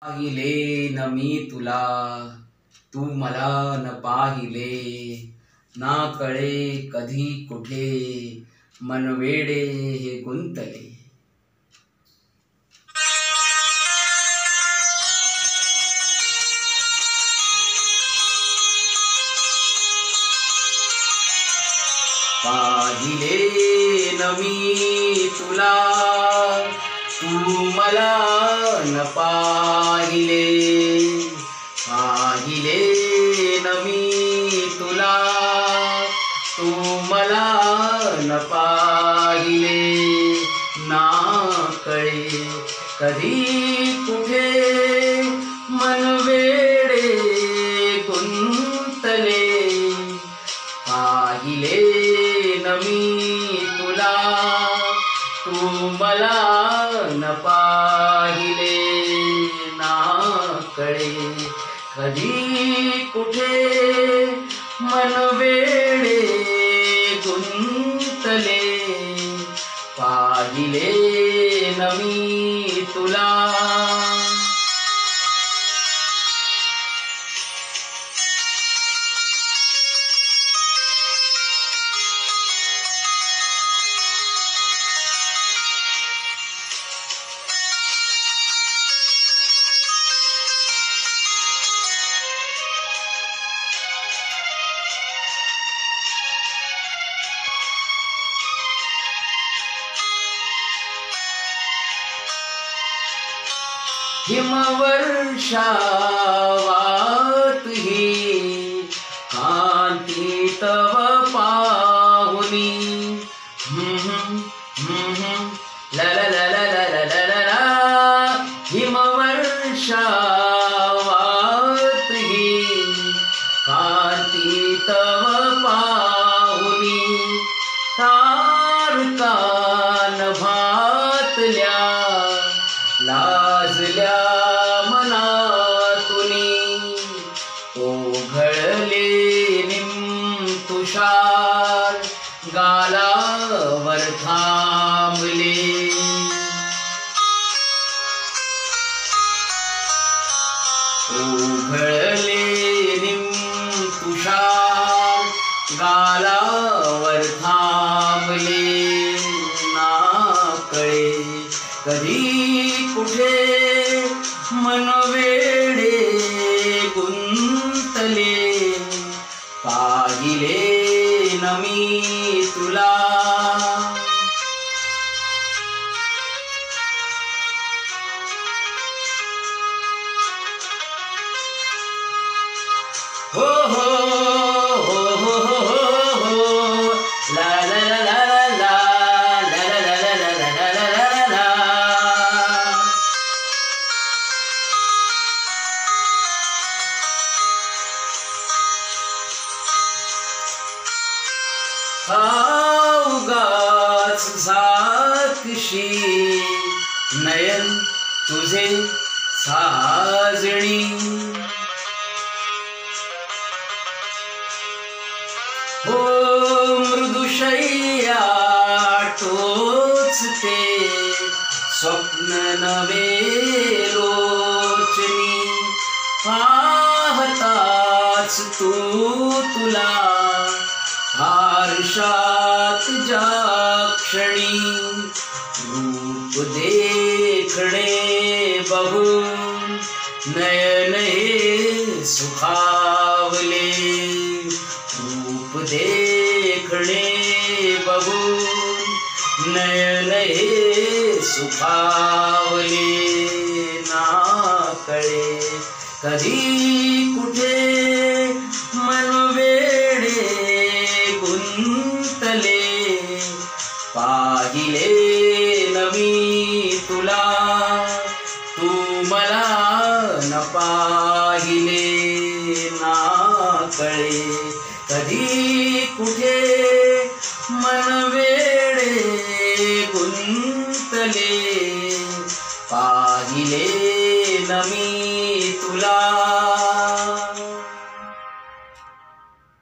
पाहिले न मी तुला, तू मला न पाहिले, ना कळे कधी कुठे, मन वेडे हे गुंतले. पाहिले न मी तुला, तू मला न पाहिले, पाहिले न मी तुला, तू मला न पाहिले, ना कळे कधी कुठे, मन वेडे गुंतले. पाहिले न मी तुला, तू मला न पाहिले, ना कळे कधी कुठे, मन वेडे गुंतले. पाहिले न मी तुला. हिमवर्षावात ही कांती तव पाहुनी, ला ला ला ला ला ला ला ला. हिमवर्षावात ही कांती तव पाहुनी, तारका नभातल्या लाजल्या मनातुनी, ओघळले निम तुषार गालावर थांबले. ओघळले निम तुषार गालावर थांबले, ना कळे कधी कुठे, मन वेडे गुंतले. पाहिले न मी तुला. हो हो हो हो हो हो, ला ला ला ला ला ला ला ला ला ला ला ला ला. उगाच साक्षी नयन तुझे साजणी, हो मृदुशय्या टोचते स्वप्न नवे लोचनी. पाहताच तू तुला आरशात ज्या क्षणी, रूप देखणे बघून नयन हे सुखावले. रूप देखणे बघून नयन हे सुखावले, ना कळे कधी कुठे, मन वेडे गुंतले. पाहिले न मी तुला, तू मला न पाहिले, ना कळे कधी कुठे, मन